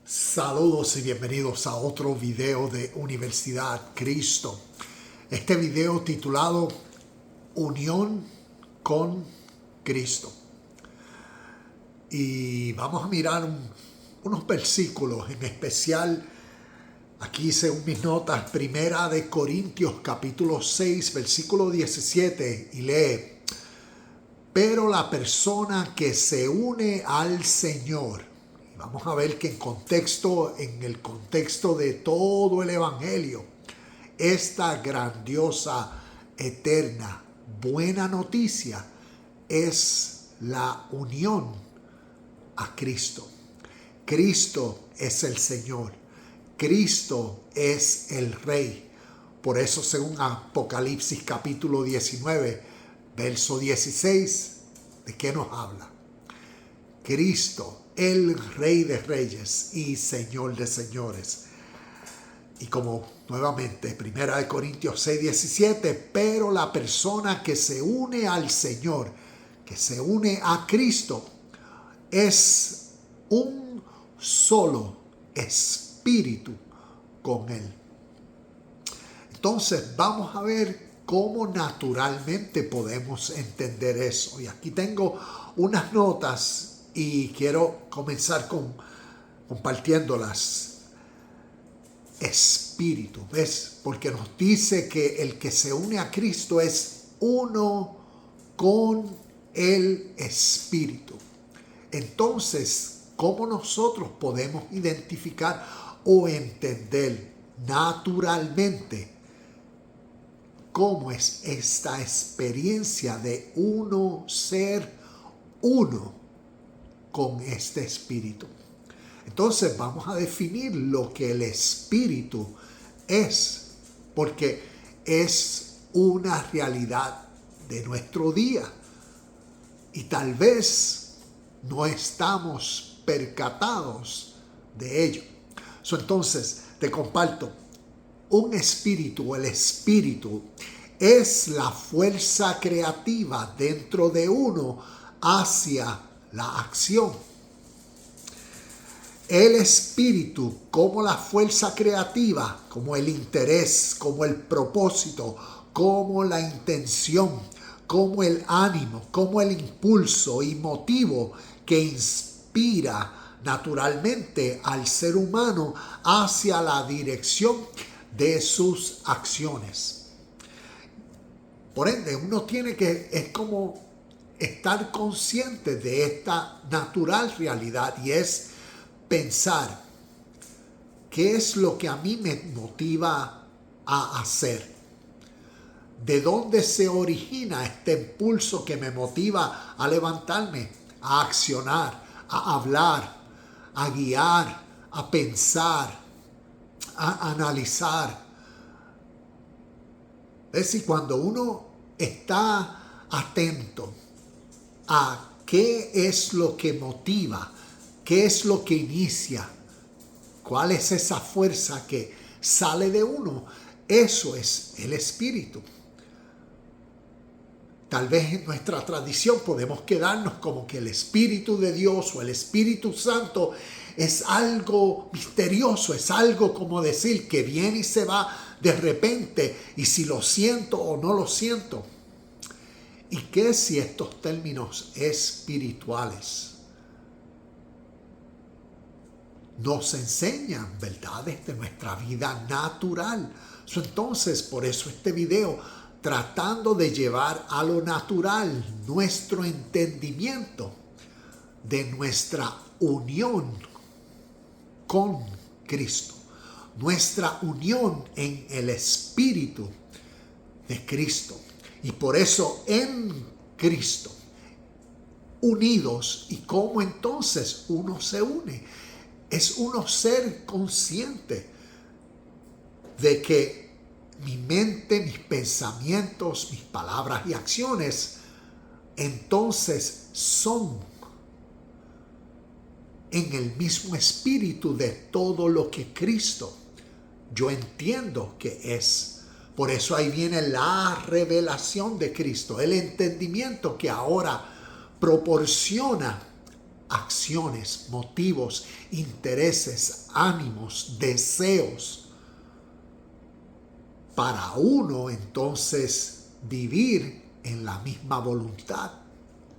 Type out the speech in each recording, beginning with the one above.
Saludos y bienvenidos a otro video de Universidad Cristo. Este video titulado Unión con Cristo. Y vamos a mirar unos versículos, en especial, aquí según mis notas, Primera de Corintios capítulo 6, versículo 17, y lee: pero la persona que se une al Señor. Vamos a ver que en el contexto de todo el Evangelio, esta grandiosa, eterna, buena noticia es la unión a Cristo. Cristo es el Señor. Cristo es el Rey. Por eso, según Apocalipsis capítulo 19, verso 16, ¿de qué nos habla? Cristo, el Rey de Reyes y Señor de Señores. Y como nuevamente, 1 Corintios 6, 17, pero la persona que se une al Señor, que se une a Cristo, es un solo espíritu con Él. Entonces vamos a ver cómo naturalmente podemos entender eso. Y aquí tengo unas notas y quiero comenzar compartiéndolas. Espíritu, ¿ves? Porque nos dice que el que se une a Cristo es uno con el Espíritu. Entonces, ¿cómo nosotros podemos identificar o entender naturalmente cómo es esta experiencia de uno ser uno con este Espíritu? Entonces vamos a definir lo que el Espíritu es, porque es una realidad de nuestro día y tal vez no estamos percatados de ello. Entonces te comparto, un espíritu, el Espíritu, es la fuerza creativa dentro de uno hacia la acción. El Espíritu, como la fuerza creativa, como el interés, como el propósito, como la intención, como el ánimo, como el impulso y motivo que inspira naturalmente al ser humano hacia la dirección de sus acciones. Por ende, uno tiene que, es como estar consciente de esta natural realidad, y es pensar qué es lo que a mí me motiva a hacer. ¿De dónde se origina este impulso que me motiva a levantarme, a accionar, a hablar, a guiar, a pensar, a analizar? Es decir, cuando uno está atento a qué es lo que motiva, qué es lo que inicia, cuál es esa fuerza que sale de uno, eso es el Espíritu. Tal vez en nuestra tradición podemos quedarnos como que el Espíritu de Dios o el Espíritu Santo es algo misterioso, es algo como decir que viene y se va de repente, y si lo siento o no lo siento. ¿Y qué si estos términos espirituales nos enseñan verdades de nuestra vida natural? Entonces, por eso este video, tratando de llevar a lo natural nuestro entendimiento de nuestra unión con Cristo, nuestra unión en el Espíritu de Cristo. Y por eso en Cristo, unidos, y cómo entonces uno se une, es uno ser consciente de que mi mente, mis pensamientos, mis palabras y acciones entonces son en el mismo espíritu de todo lo que Cristo yo entiendo que es. Por eso ahí viene la revelación de Cristo, el entendimiento que ahora proporciona acciones, motivos, intereses, ánimos, deseos, para uno entonces vivir en la misma voluntad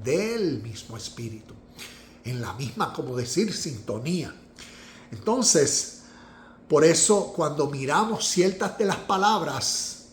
del mismo espíritu, en la misma, como decir, sintonía. Entonces, por eso cuando miramos ciertas de las palabras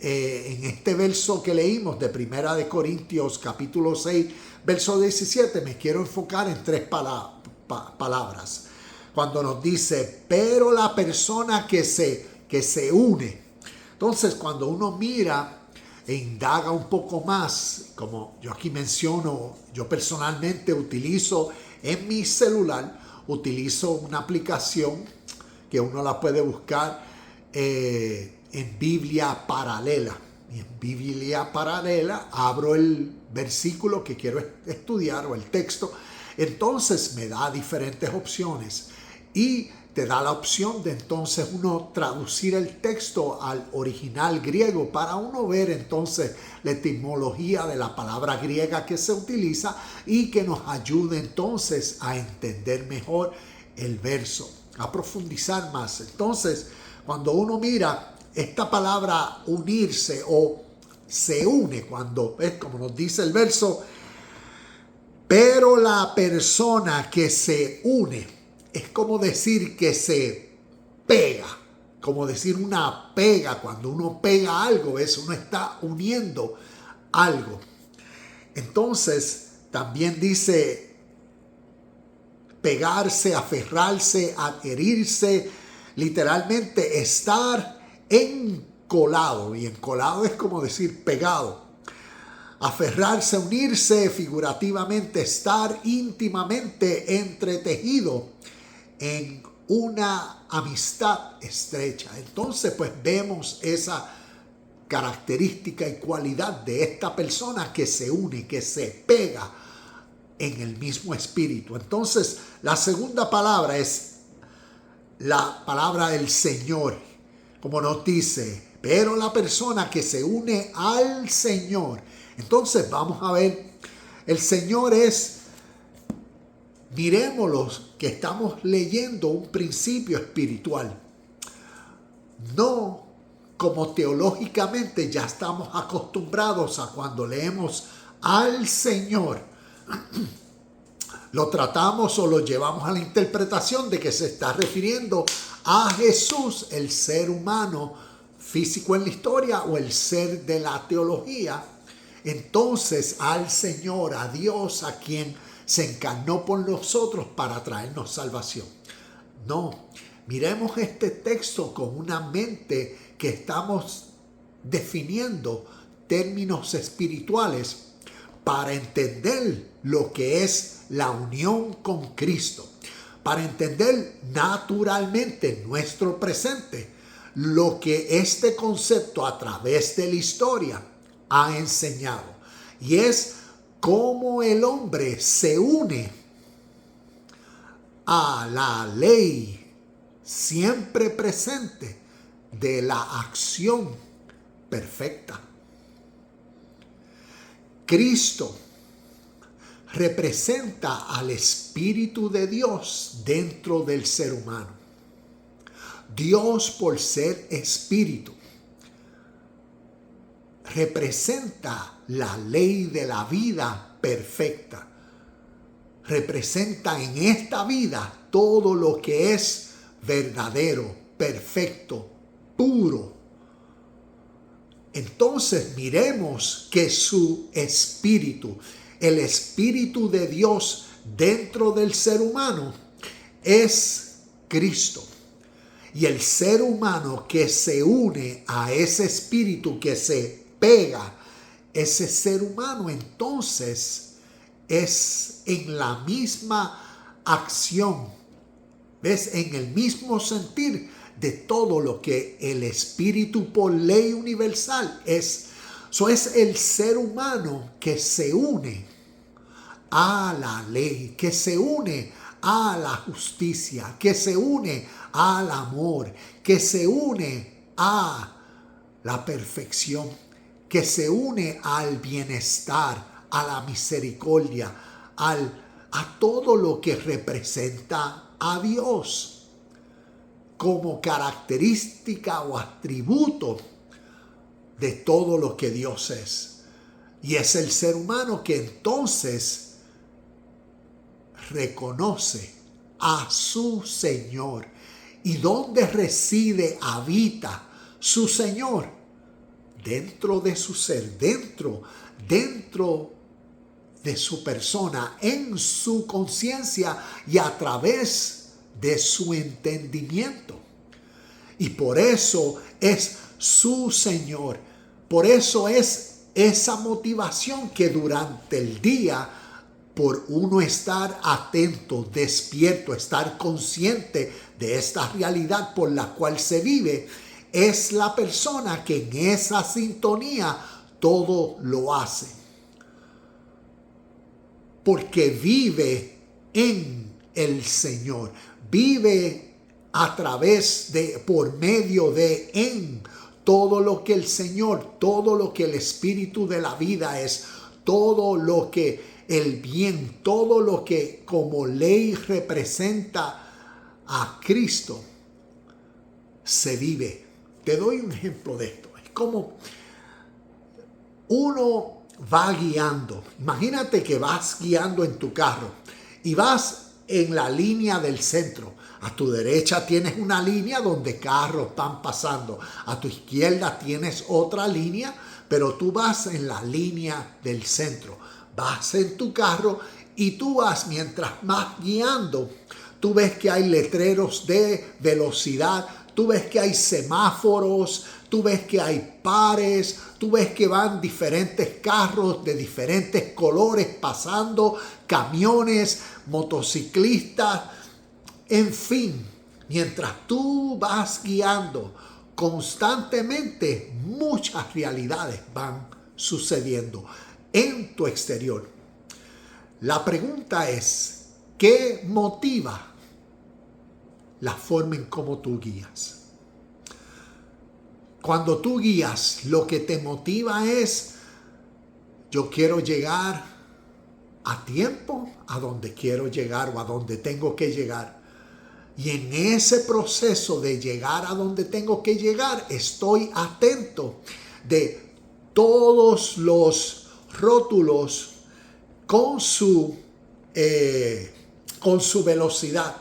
en este verso que leímos de Primera de Corintios capítulo 6, verso 17, me quiero enfocar en tres palabras. Cuando nos dice, pero la persona que se une. Entonces, cuando uno mira e indaga un poco más, como yo aquí menciono, yo personalmente utilizo en mi celular, utilizo una aplicación que uno la puede buscar en Biblia Paralela. Y en Biblia Paralela abro el versículo que quiero estudiar o el texto. Entonces me da diferentes opciones y te da la opción de entonces uno traducir el texto al original griego para uno ver entonces la etimología de la palabra griega que se utiliza y que nos ayude entonces a entender mejor el verso, a profundizar más. Entonces, cuando uno mira esta palabra unirse o se une, cuando es como nos dice el verso, pero la persona que se une, es como decir que se pega, como decir una pega. Cuando uno pega algo, eso uno está uniendo algo. Entonces, también dice pegarse, aferrarse, adherirse, literalmente estar encolado. Y encolado es como decir pegado. Aferrarse, unirse, figurativamente estar íntimamente entretejido en una amistad estrecha. Entonces, pues vemos esa característica y cualidad de esta persona que se une, que se pega en el mismo espíritu. Entonces, la segunda palabra es la palabra del Señor, como nos dice, pero la persona que se une al Señor. Entonces, vamos a ver, el Señor es, miremoslo, que estamos leyendo un principio espiritual. No como teológicamente ya estamos acostumbrados a cuando leemos al Señor. Lo tratamos o lo llevamos a la interpretación de que se está refiriendo a Jesús, el ser humano físico en la historia o el ser de la teología. Entonces al Señor, a Dios, a quien se encarnó por nosotros para traernos salvación. No, miremos este texto con una mente que estamos definiendo términos espirituales para entender lo que es la unión con Cristo, para entender naturalmente nuestro presente, lo que este concepto a través de la historia ha enseñado, y es cómo el hombre se une a la ley siempre presente de la acción perfecta. Cristo representa al Espíritu de Dios dentro del ser humano. Dios, por ser Espíritu, representa la ley de la vida perfecta. Representa en esta vida todo lo que es verdadero, perfecto, puro. Entonces miremos que su espíritu, el Espíritu de Dios dentro del ser humano, es Cristo. Y el ser humano que se une a ese espíritu, que se pega, ese ser humano entonces es en la misma acción, ¿ves? En el mismo sentir de todo lo que el espíritu por ley universal es. Eso es el ser humano que se une a la ley, que se une a la justicia, que se une al amor, que se une a la perfección, que se une al bienestar, a la misericordia, al a todo lo que representa a Dios como característica o atributo de todo lo que Dios es. Y es el ser humano que entonces reconoce a su Señor. ¿Y dónde reside, habita su Señor? Dentro de su ser, dentro de su persona, en su conciencia y a través de su entendimiento. Y por eso es su Señor. Por eso es esa motivación que durante el día, por uno estar atento, despierto, estar consciente de esta realidad por la cual se vive, es la persona que en esa sintonía todo lo hace. Porque vive en el Señor, vive a través de, por medio de, en todo lo que el Señor, todo lo que el Espíritu de la vida es, todo lo que el bien, todo lo que como ley representa a Cristo, se vive. Te doy un ejemplo de esto. Es como uno va guiando. Imagínate que vas guiando en tu carro y vas en la línea del centro. A tu derecha tienes una línea donde carros van pasando. A tu izquierda tienes otra línea, pero tú vas en la línea del centro. Vas en tu carro y tú vas, mientras vas guiando, tú ves que hay letreros de velocidad, tú ves que hay semáforos, tú ves que hay pares, tú ves que van diferentes carros de diferentes colores pasando, camiones, motociclistas, en fin. Mientras tú vas guiando, constantemente muchas realidades van sucediendo en tu exterior. La pregunta es, ¿qué motiva la forma en cómo tú guías? Cuando tú guías, lo que te motiva es, yo quiero llegar a tiempo a donde quiero llegar o a donde tengo que llegar. Y en ese proceso de llegar a donde tengo que llegar, estoy atento de todos los rótulos con su velocidad.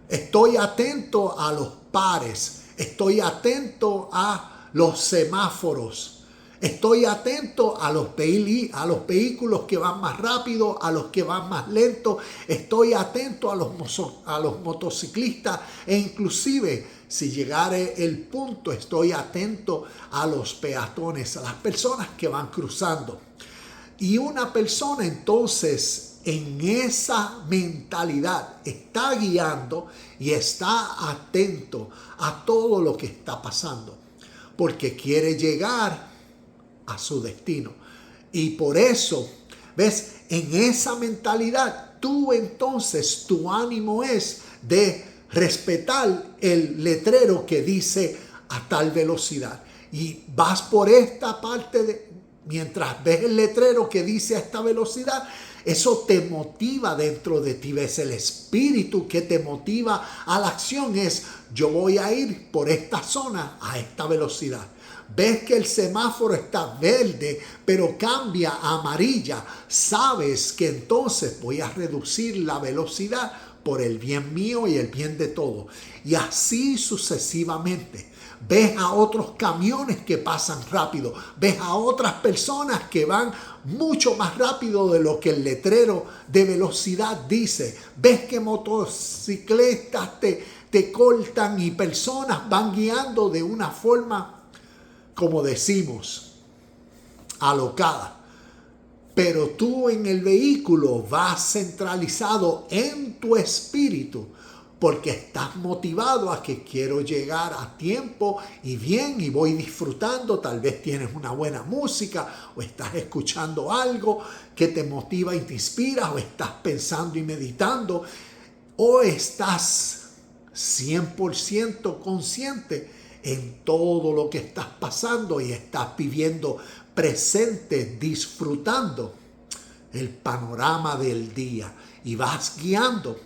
Estoy atento a los pares. Estoy atento a los semáforos. Estoy atento a los vehículos que van más rápido, a los que van más lento. Estoy atento a los motociclistas e inclusive, si llegare el punto, estoy atento a los peatones, a las personas que van cruzando. Y una persona entonces en esa mentalidad está guiando y está atento a todo lo que está pasando, porque quiere llegar a su destino. Y por eso, ¿ves? En esa mentalidad, tú entonces, tu ánimo es de respetar el letrero que dice a tal velocidad. Y vas por esta parte mientras ves el letrero que dice a esta velocidad, eso te motiva dentro de ti. Ves el espíritu que te motiva a la acción. Es, yo voy a ir por esta zona a esta velocidad. Ves que el semáforo está verde, pero cambia a amarilla. Sabes que entonces voy a reducir la velocidad por el bien mío y el bien de todo. Y así sucesivamente. Ves a otros camiones que pasan rápido. Ves a otras personas que van mucho más rápido de lo que el letrero de velocidad dice. Ves que motocicletas te cortan y personas van guiando de una forma, como decimos, alocada. Pero tú en el vehículo vas centralizado en tu espíritu, porque estás motivado a que quiero llegar a tiempo y bien y voy disfrutando. Tal vez tienes una buena música o estás escuchando algo que te motiva y te inspira, o estás pensando y meditando, o estás 100% consciente en todo lo que estás pasando y estás viviendo presente, disfrutando el panorama del día y vas guiando.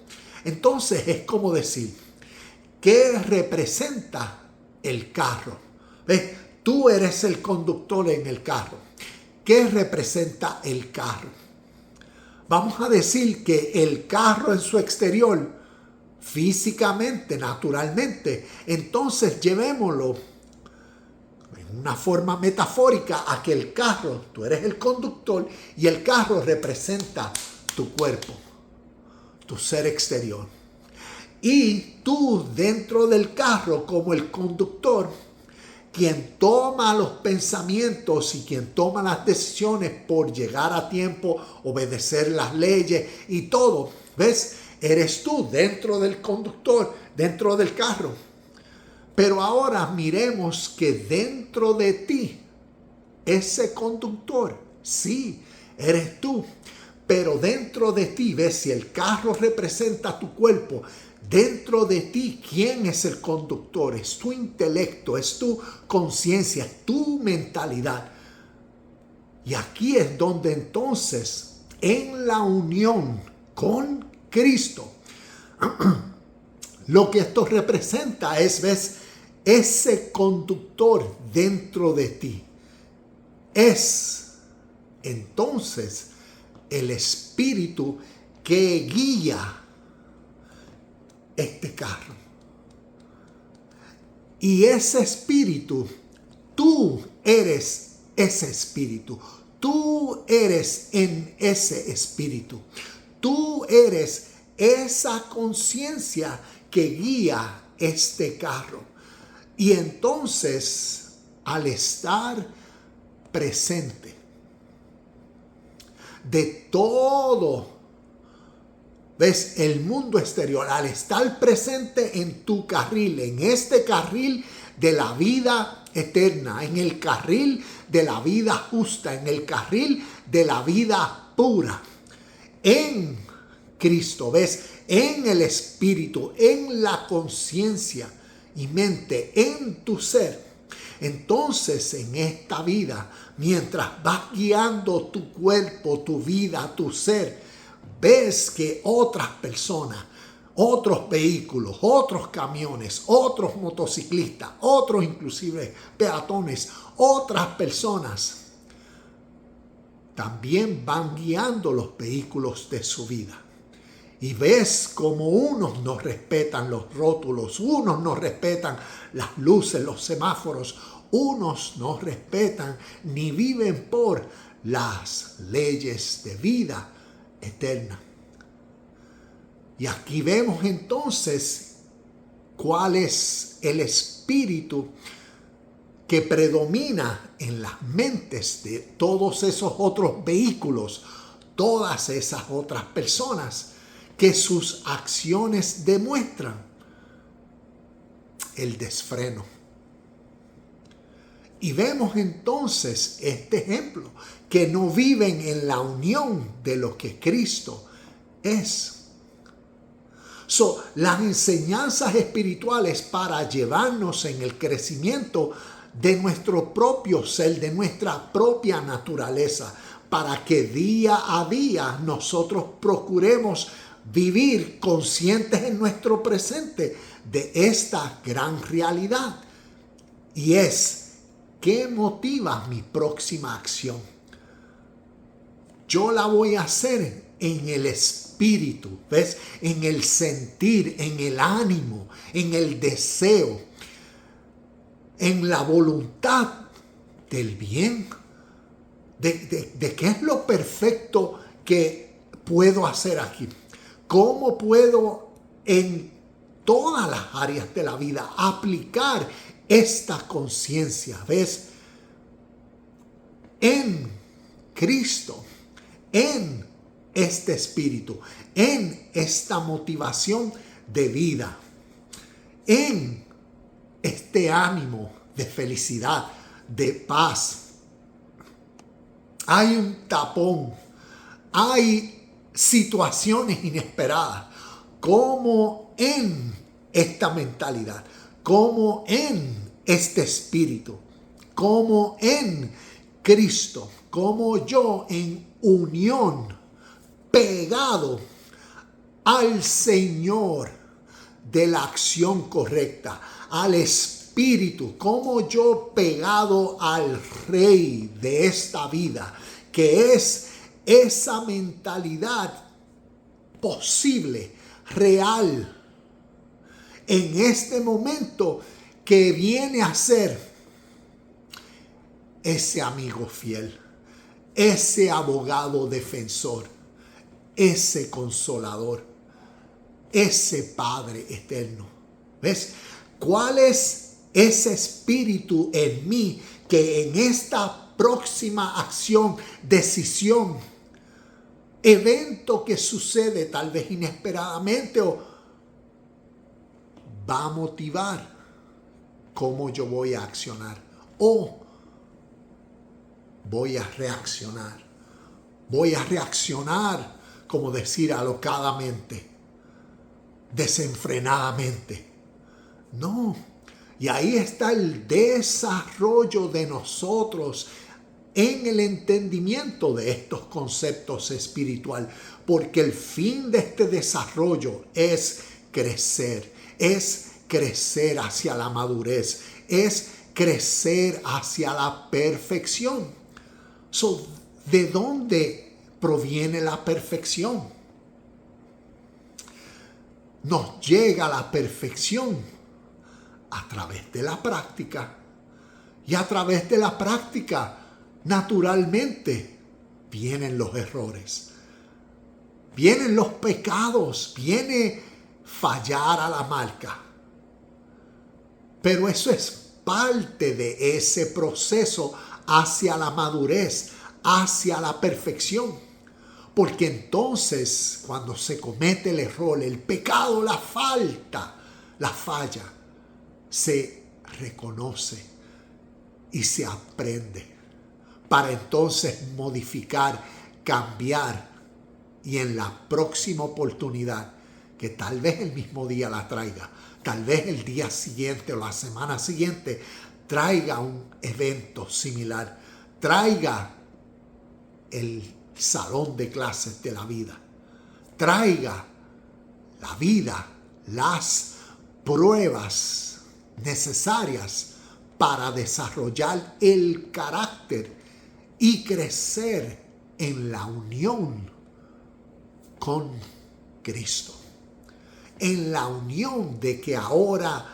Entonces es como decir, ¿qué representa el carro? ¿Ves? Tú eres el conductor en el carro. ¿Qué representa el carro? Vamos a decir que el carro en su exterior, físicamente, naturalmente, entonces llevémoslo en una forma metafórica a que el carro, tú eres el conductor y el carro representa tu cuerpo, tu ser exterior. Y tú dentro del carro como el conductor, quien toma los pensamientos y quien toma las decisiones por llegar a tiempo, obedecer las leyes y todo, ¿ves? Eres tú dentro del conductor, dentro del carro. Pero ahora miremos que dentro de ti, ese conductor, sí, eres tú. Pero dentro de ti, ves, si el carro representa tu cuerpo, dentro de ti, ¿quién es el conductor? Es tu intelecto, es tu conciencia, es tu mentalidad. Y aquí es donde entonces, en la unión con Cristo, lo que esto representa es, ves, ese conductor dentro de ti. Es entonces el espíritu que guía este carro. Y ese espíritu, tú eres ese espíritu. Tú eres en ese espíritu. Tú eres esa conciencia que guía este carro. Y entonces, al estar presente de todo, ves, el mundo exterior, al estar presente en tu carril, en este carril de la vida eterna, en el carril de la vida justa, en el carril de la vida pura, en Cristo, ves, en el Espíritu, en la conciencia y mente, en tu ser. Entonces, en esta vida, mientras vas guiando tu cuerpo, tu vida, tu ser, ves que otras personas, otros vehículos, otros camiones, otros motociclistas, otros inclusive peatones, otras personas también van guiando los vehículos de su vida. Y ves como unos no respetan los rótulos, unos no respetan las luces, los semáforos, unos no respetan ni viven por las leyes de vida eterna. Y aquí vemos entonces cuál es el espíritu que predomina en las mentes de todos esos otros vehículos, todas esas otras personas que sus acciones demuestran el desfreno. Y vemos entonces este ejemplo, que no viven en la unión de lo que Cristo es. Las enseñanzas espirituales para llevarnos en el crecimiento de nuestro propio ser, de nuestra propia naturaleza, para que día a día nosotros procuremos vivir conscientes en nuestro presente de esta gran realidad. Y es, ¿qué motiva mi próxima acción? Yo la voy a hacer en el espíritu, ¿ves? En el sentir, en el ánimo, en el deseo, en la voluntad del bien, de qué es lo perfecto que puedo hacer aquí. ¿Cómo puedo en todas las áreas de la vida aplicar esta conciencia? ¿Ves? En Cristo, en este espíritu, en esta motivación de vida, en este ánimo de felicidad, de paz. Hay un tapón, hay situaciones inesperadas, como en esta mentalidad, como en este espíritu, como en Cristo, como yo en unión pegado al Señor de la acción correcta, al Espíritu, como yo pegado al Rey de esta vida, que es esa mentalidad posible, real, en este momento, que viene a ser ese amigo fiel, ese abogado defensor, ese consolador, ese Padre eterno. ¿Ves? ¿Cuál es ese espíritu en mí que en esta próxima acción, decisión, evento que sucede tal vez inesperadamente o va a motivar cómo yo voy a accionar o voy a reaccionar? Voy a reaccionar, como decir, alocadamente, desenfrenadamente. No. Y ahí está el desarrollo de nosotros en el entendimiento de estos conceptos espirituales, porque el fin de este desarrollo es crecer hacia la madurez, es crecer hacia la perfección. ¿De dónde proviene la perfección? Nos llega la perfección a través de la práctica. Y a través de la práctica, naturalmente, vienen los errores. Vienen los pecados. Viene fallar a la marca. Pero eso es parte de ese proceso hacia la madurez, hacia la perfección. Porque entonces, cuando se comete el error, el pecado, la falta, la falla, se reconoce y se aprende para entonces modificar, cambiar y en la próxima oportunidad, que tal vez el mismo día la traiga, tal vez el día siguiente o la semana siguiente traiga un evento similar, traiga el salón de clases de la vida, traiga la vida, las pruebas necesarias para desarrollar el carácter y crecer en la unión con Cristo. En la unión de que ahora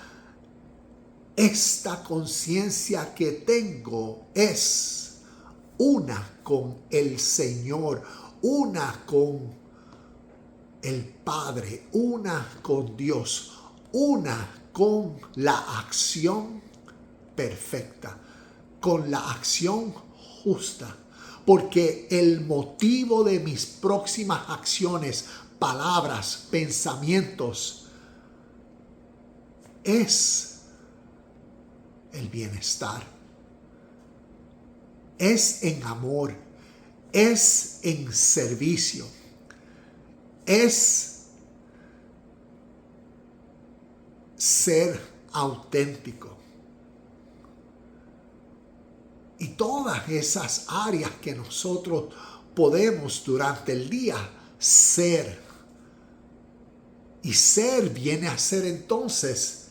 esta conciencia que tengo es una con el Señor, una con el Padre, una con Dios, una con la acción perfecta, con la acción justa. Porque el motivo de mis próximas acciones, palabras, pensamientos, es el bienestar. Es en amor, es en servicio, es ser auténtico. Y todas esas áreas que nosotros podemos durante el día ser. Y ser viene a ser entonces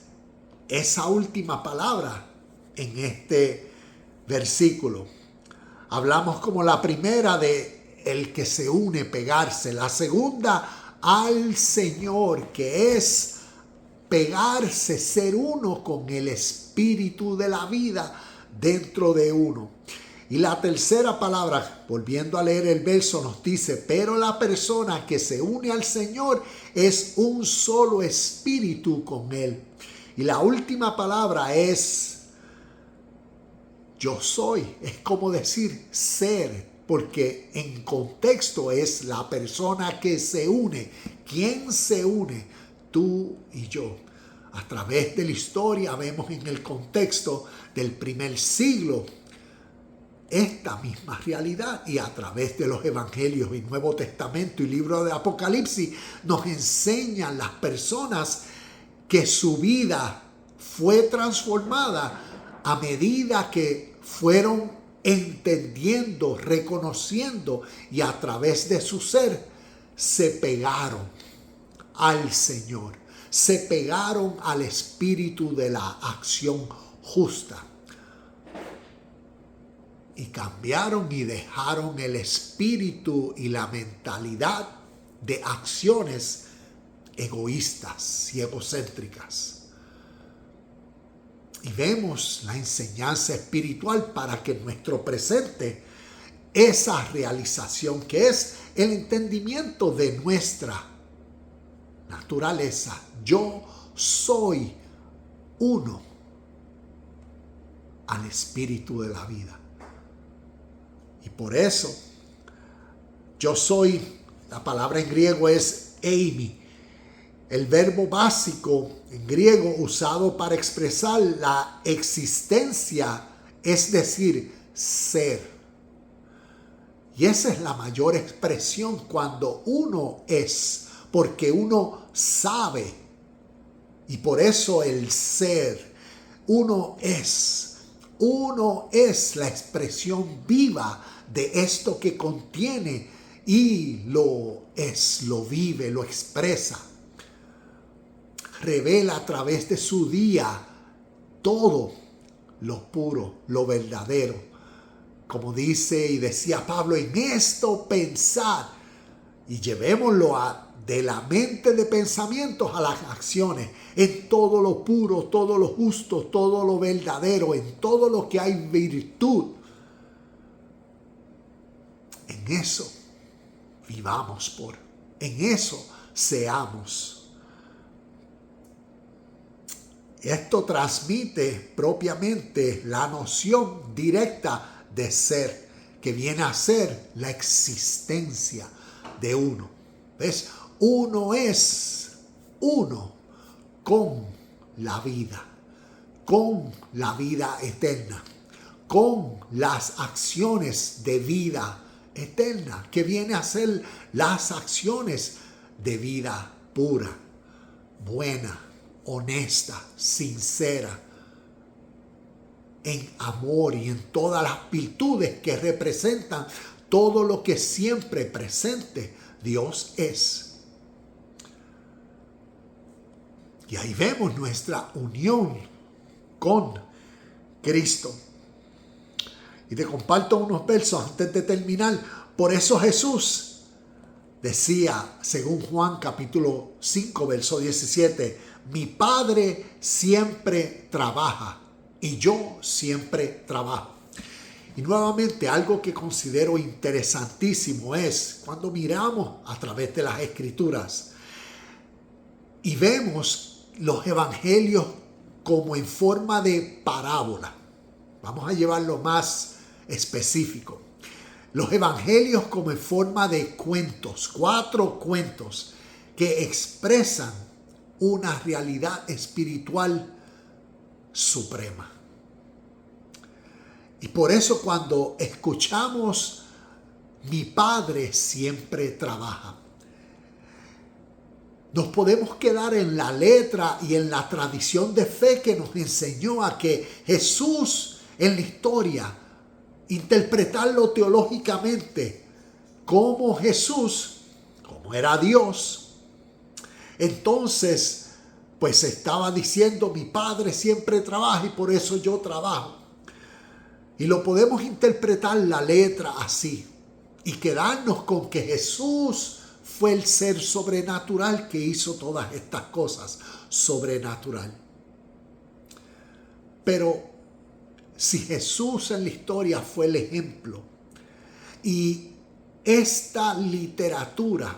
esa última palabra en este versículo. Hablamos como la primera de el que se une, pegarse. La segunda, al Señor, que es pegarse, ser uno con el Espíritu de la vida dentro de uno. Y la tercera palabra, volviendo a leer el verso, nos dice: pero la persona que se une al Señor es un solo espíritu con Él. Y la última palabra es yo soy. Es como decir ser, porque en contexto es la persona que se une. ¿Quién se une? Tú y yo. A través de la historia vemos en el contexto del primer siglo esta misma realidad, y a través de los evangelios y Nuevo Testamento y libro de Apocalipsis nos enseñan las personas que su vida fue transformada a medida que fueron entendiendo, reconociendo y a través de su ser se pegaron al Señor, se pegaron al espíritu de la acción justa y cambiaron y dejaron el espíritu y la mentalidad de acciones egoístas y egocéntricas. Y vemos la enseñanza espiritual para que en nuestro presente esa realización, que es el entendimiento de nuestra naturaleza, yo soy uno al espíritu de la vida. Y por eso yo soy, la palabra en griego es eimi, el verbo básico en griego usado para expresar la existencia, es decir, ser. Y esa es la mayor expresión cuando uno es, porque uno sabe. Y por eso el ser, uno es la expresión viva de esto que contiene y lo es, lo vive, lo expresa. Revela a través de su día todo lo puro, lo verdadero. Como dice y decía Pablo, en esto pensad y llevémoslo de la mente de pensamientos a las acciones, en todo lo puro, todo lo justo, todo lo verdadero, en todo lo que hay virtud. En eso vivamos en eso seamos. Esto transmite propiamente la noción directa de ser, que viene a ser la existencia de uno. ¿Ves? Uno es uno con la vida eterna, con las acciones de vida eterna, que viene a ser las acciones de vida pura, buena, honesta, sincera, en amor y en todas las virtudes que representan todo lo que siempre presente Dios es. Y ahí vemos nuestra unión con Cristo. Y te comparto unos versos antes de terminar. Por eso Jesús decía, según Juan capítulo 5, verso 17, mi Padre siempre trabaja y yo siempre trabajo. Y nuevamente algo que considero interesantísimo es cuando miramos a través de las Escrituras y vemos los evangelios como en forma de parábola. Vamos a llevarlo más específico. Los evangelios como en forma de cuentos, 4 cuentos que expresan una realidad espiritual suprema. Y por eso cuando escuchamos mi Padre siempre trabaja, nos podemos quedar en la letra y en la tradición de fe que nos enseñó a que Jesús en la historia, interpretarlo teológicamente como Jesús, como era Dios. Entonces, pues estaba diciendo, mi Padre siempre trabaja y por eso yo trabajo. Y lo podemos interpretar la letra así y quedarnos con que Jesús fue el ser sobrenatural que hizo todas estas cosas, sobrenatural. Pero si Jesús en la historia fue el ejemplo y esta literatura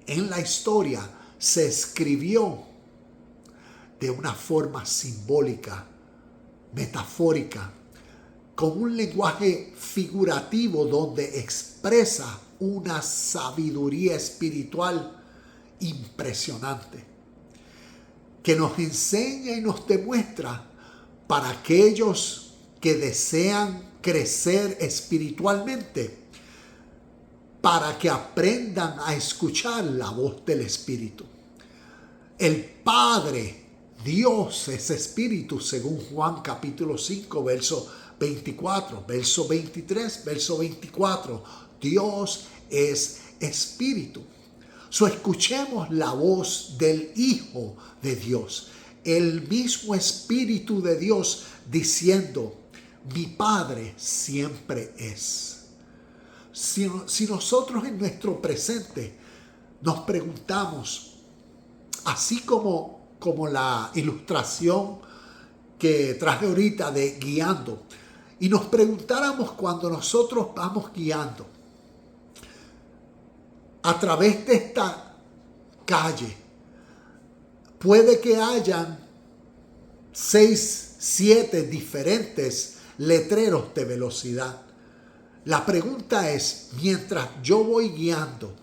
en la historia se escribió de una forma simbólica, metafórica, con un lenguaje figurativo donde expresa una sabiduría espiritual impresionante, que nos enseña y nos demuestra para aquellos que desean crecer espiritualmente, para que aprendan a escuchar la voz del Espíritu. El Padre, Dios es Espíritu, según Juan capítulo 5, verso 24, verso 23, verso 24. Dios es Espíritu. Escuchemos la voz del Hijo de Dios, el mismo Espíritu de Dios diciendo, mi Padre siempre es. Si nosotros en nuestro presente nos preguntamos, así como la ilustración que traje ahorita de guiando, y nos preguntáramos cuando nosotros vamos guiando a través de esta calle, puede que hayan 6, 7 diferentes letreros de velocidad. La pregunta es, mientras yo voy guiando,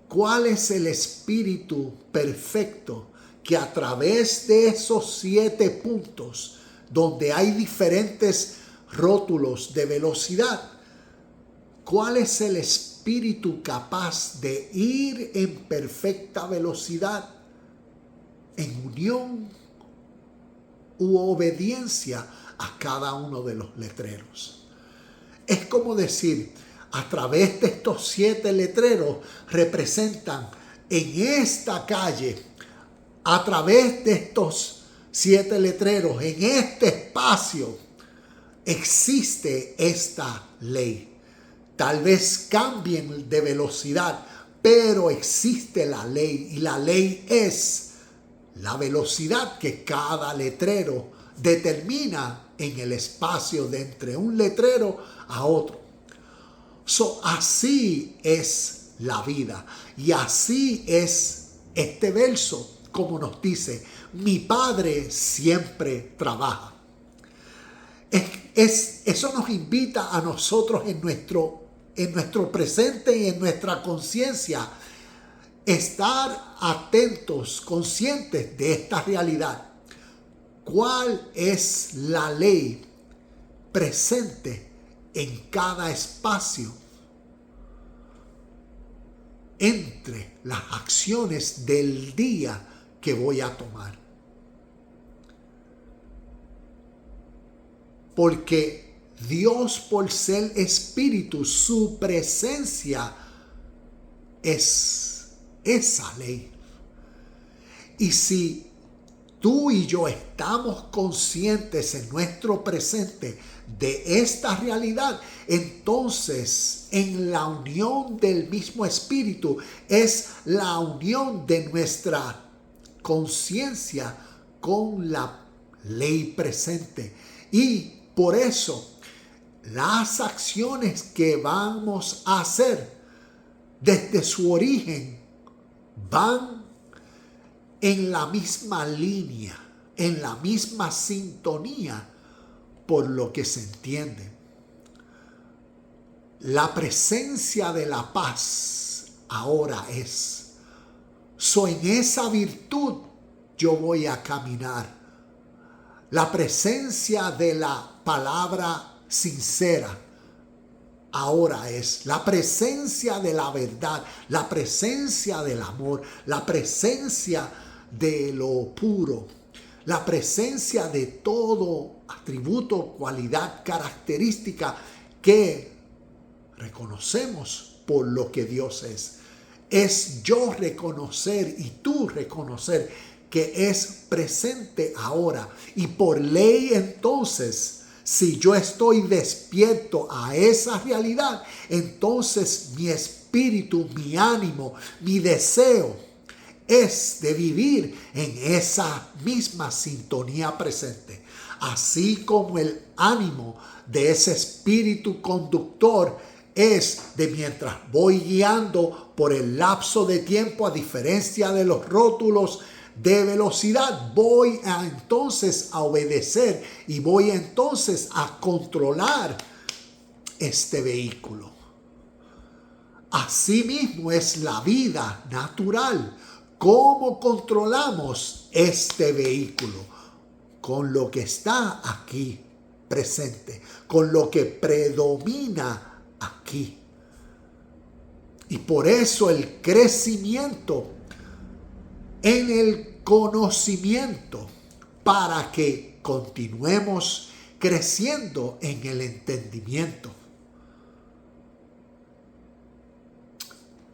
¿cuál es el espíritu perfecto que a través de esos 7 puntos donde hay diferentes rótulos de velocidad, cuál es el espíritu capaz de ir en perfecta velocidad, en unión u obediencia a cada uno de los letreros? Es como decir, a través de estos 7 letreros representan en esta calle, a través de estos 7 letreros, en este espacio, existe esta ley. Tal vez cambien de velocidad, pero existe la ley, y la ley es la velocidad que cada letrero determina en el espacio de entre un letrero a otro. Así es la vida, y así es este verso, como nos dice, mi Padre siempre trabaja. Eso nos invita a nosotros en nuestro presente y en nuestra conciencia estar atentos, conscientes de esta realidad. ¿Cuál es la ley presente en cada espacio entre las acciones del día que voy a tomar? Porque Dios, por ser espíritu, su presencia es esa ley. Y si tú y yo estamos conscientes en nuestro presente de esta realidad, entonces en la unión del mismo espíritu es la unión de nuestra conciencia con la ley presente. Y por eso las acciones que vamos a hacer desde su origen van en la misma línea, en la misma sintonía, por lo que se entiende. La presencia de la paz ahora es. En esa virtud yo voy a caminar. La presencia de la palabra sincera ahora es. La presencia de la verdad, la presencia del amor, la presencia de lo puro, la presencia de todo atributo, cualidad, característica que reconocemos por lo que Dios es. Es yo reconocer y tú reconocer que es presente ahora. Y por ley entonces, si yo estoy despierto a esa realidad, entonces mi espíritu, mi ánimo, mi deseo es de vivir en esa misma sintonía presente. Así como el ánimo de ese espíritu conductor es de mientras voy guiando por el lapso de tiempo, a diferencia de los rótulos de velocidad, voy entonces a obedecer y voy entonces a controlar este vehículo. Asimismo es la vida natural. ¿Cómo controlamos este vehículo? Con lo que está aquí presente, con lo que predomina aquí. Y por eso el crecimiento en el conocimiento, para que continuemos creciendo en el entendimiento.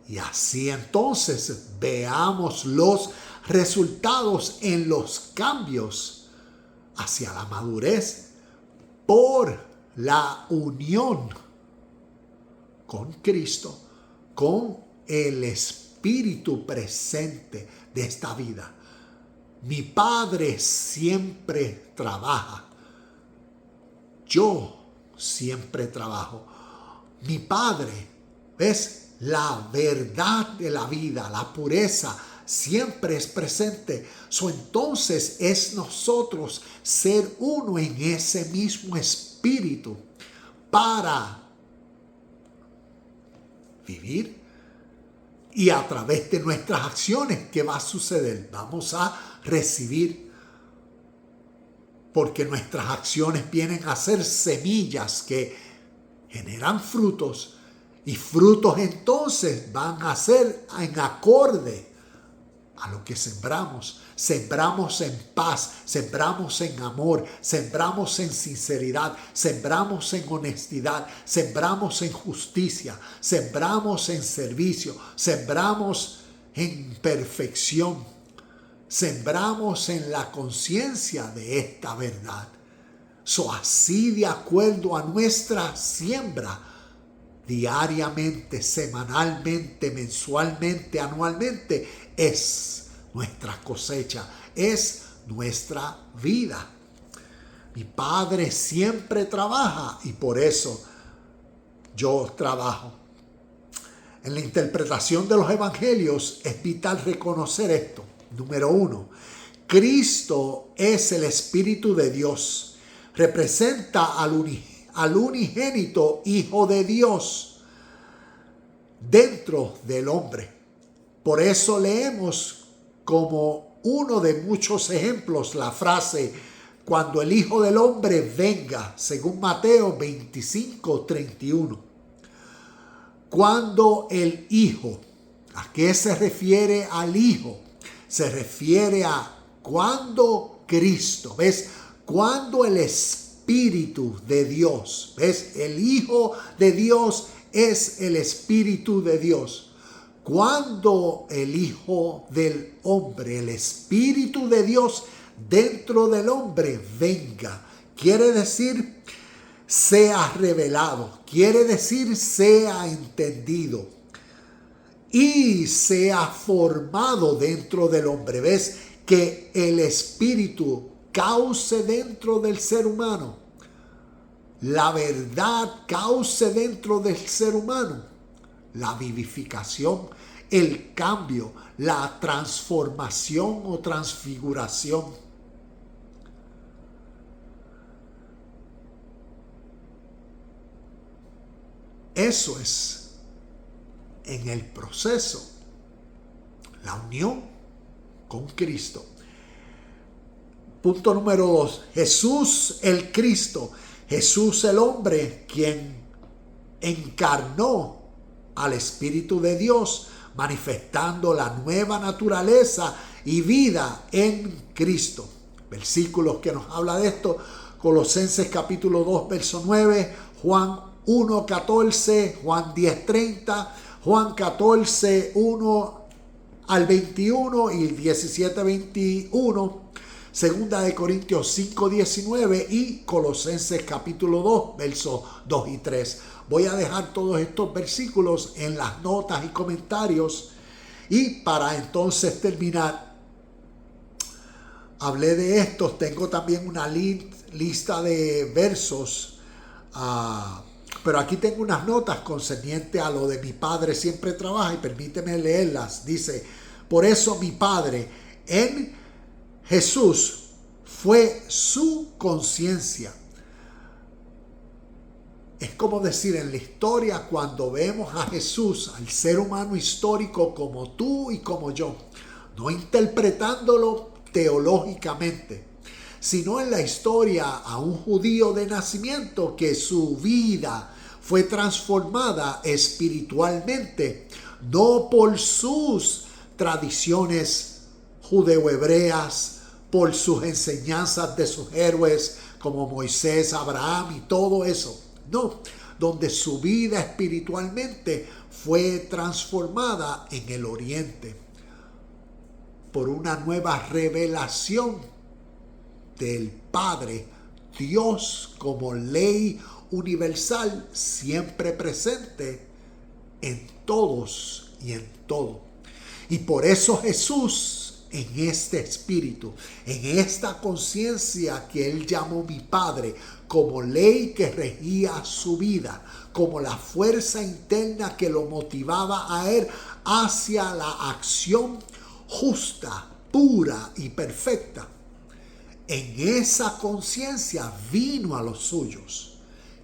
Y así entonces veamos los resultados en los cambios hacia la madurez por la unión con Cristo, con el Espíritu presente de esta vida. Mi Padre siempre trabaja. Yo siempre trabajo. Mi Padre, ¿ves? La verdad de la vida, la pureza, siempre es presente. Entonces es nosotros ser uno en ese mismo espíritu para vivir. Y a través de nuestras acciones, ¿qué va a suceder? Vamos a recibir. Porque nuestras acciones vienen a ser semillas que generan frutos. Y frutos entonces van a ser en acorde a lo que sembramos. Sembramos en paz, sembramos en amor, sembramos en sinceridad, sembramos en honestidad, sembramos en justicia, sembramos en servicio, sembramos en perfección, sembramos en la conciencia de esta verdad. Así de acuerdo a nuestra siembra, diariamente, semanalmente, mensualmente, anualmente, es nuestra cosecha, es nuestra vida. Mi Padre siempre trabaja y por eso yo trabajo. En la interpretación de los evangelios es vital reconocer esto. Número 1, Cristo es el Espíritu de Dios. Representa al unigénito Hijo de Dios dentro del hombre. Por eso leemos como uno de muchos ejemplos la frase cuando el Hijo del Hombre venga, según Mateo 25:31. Cuando el Hijo, ¿a qué se refiere al Hijo? Se refiere a cuando Cristo, ¿ves? Cuando el Espíritu de Dios, ¿ves? El Hijo de Dios es el Espíritu de Dios. Cuando el Hijo del Hombre, el Espíritu de Dios dentro del hombre venga, quiere decir sea revelado, quiere decir sea entendido y sea formado dentro del hombre. ¿Ves? Que el Espíritu cause dentro del ser humano, la verdad cause dentro del ser humano, la vivificación, el cambio, la transformación o transfiguración. Eso es en el proceso, la unión con Cristo. Punto número 2, Jesús el Cristo, Jesús el hombre, quien encarnó al Espíritu de Dios, manifestando la nueva naturaleza y vida en Cristo. Versículos que nos habla de esto, Colosenses capítulo 2, verso 9, Juan 1:14, Juan 10:30, Juan 14, 1 al 21 y 17:21, Segunda de Corintios 5:19 y Colosenses capítulo 2, versos 2 y 3. Voy a dejar todos estos versículos en las notas y comentarios. Y para entonces terminar, hablé de estos. Tengo también una lista de versos. Pero aquí tengo unas notas concernientes a lo de mi Padre siempre trabaja y permíteme leerlas. Dice, por eso mi Padre en Jesús fue su conciencia. Es como decir, en la historia, cuando vemos a Jesús, al ser humano histórico como tú y como yo, no interpretándolo teológicamente, sino en la historia a un judío de nacimiento que su vida fue transformada espiritualmente, no por sus tradiciones judeo-hebreas, por sus enseñanzas de sus héroes como Moisés, Abraham y todo eso. No, donde su vida espiritualmente fue transformada en el oriente por una nueva revelación del Padre, Dios como ley universal, siempre presente en todos y en todo. Y por eso Jesús, en este espíritu, en esta conciencia que Él llamó mi Padre, como ley que regía su vida, como la fuerza interna que lo motivaba a Él hacia la acción justa, pura y perfecta. En esa conciencia vino a los suyos,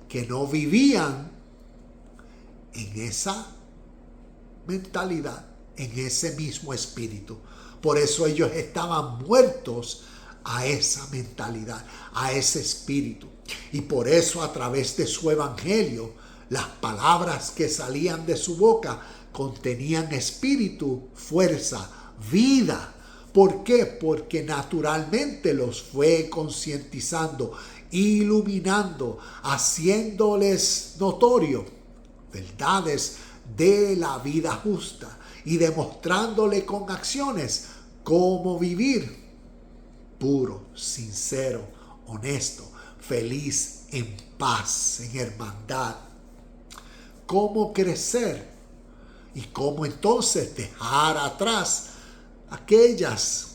que no vivían en esa mentalidad, en ese mismo espíritu. Por eso ellos estaban muertos a esa mentalidad, a ese espíritu. Y por eso a través de su evangelio, las palabras que salían de su boca contenían espíritu, fuerza, vida. ¿Por qué? Porque naturalmente los fue concientizando, iluminando, haciéndoles notorio verdades de la vida justa y demostrándole con acciones cómo vivir puro, sincero, honesto, feliz, en paz, en hermandad. Cómo crecer y cómo entonces dejar atrás aquellas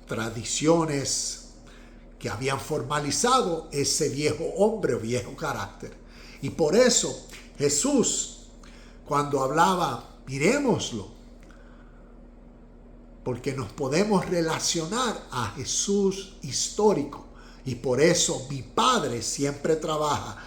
tradiciones que habían formalizado ese viejo hombre o viejo carácter. Y por eso Jesús, cuando hablaba, miremoslo, porque nos podemos relacionar a Jesús histórico. Y por eso mi Padre siempre trabaja.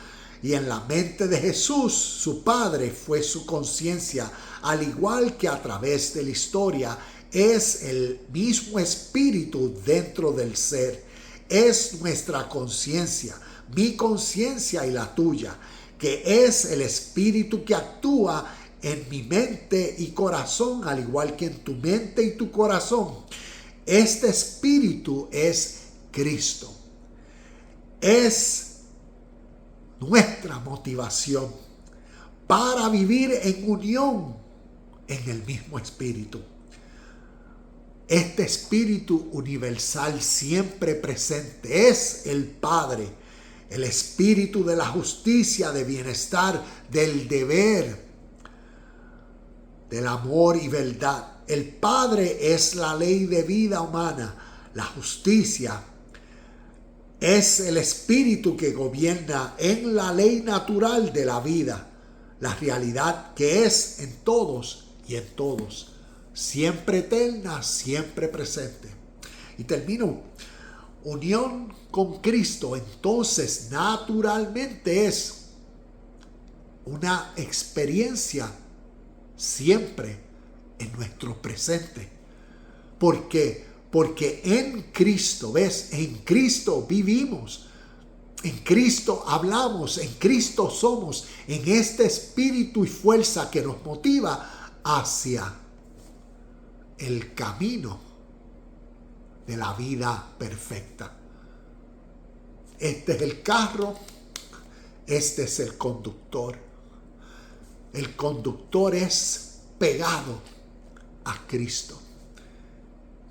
Y en la mente de Jesús, su Padre fue su conciencia, al igual que a través de la historia, es el mismo espíritu dentro del ser. Es nuestra conciencia, mi conciencia y la tuya, que es el espíritu que actúa en mi mente y corazón, al igual que en tu mente y tu corazón. Este espíritu es Cristo. Es nuestra motivación para vivir en unión en el mismo espíritu. Este espíritu universal siempre presente es el Padre, el espíritu de la justicia, de bienestar, del deber, del amor y verdad. El Padre es la ley de vida humana. La justicia es el espíritu que gobierna en la ley natural de la vida, la realidad que es en todos y en todos. Siempre eterna, siempre presente. Y termino. Unión con Cristo, entonces, naturalmente es una experiencia siempre en nuestro presente. ¿Por qué? Porque en Cristo, ¿ves? En Cristo vivimos. En Cristo hablamos, en Cristo somos, en este espíritu y fuerza que nos motiva hacia el camino de la vida perfecta. Este es el carro, este es el conductor. El conductor es pegado a Cristo.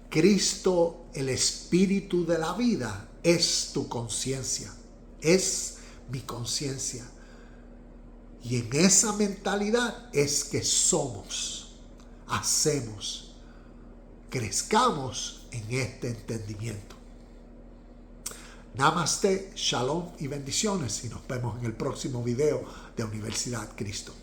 Cristo, el espíritu de la vida, es tu conciencia, es mi conciencia. Y en esa mentalidad es que somos, hacemos, crezcamos en este entendimiento. Namaste, shalom y bendiciones. Y nos vemos en el próximo video de Universidad Cristo.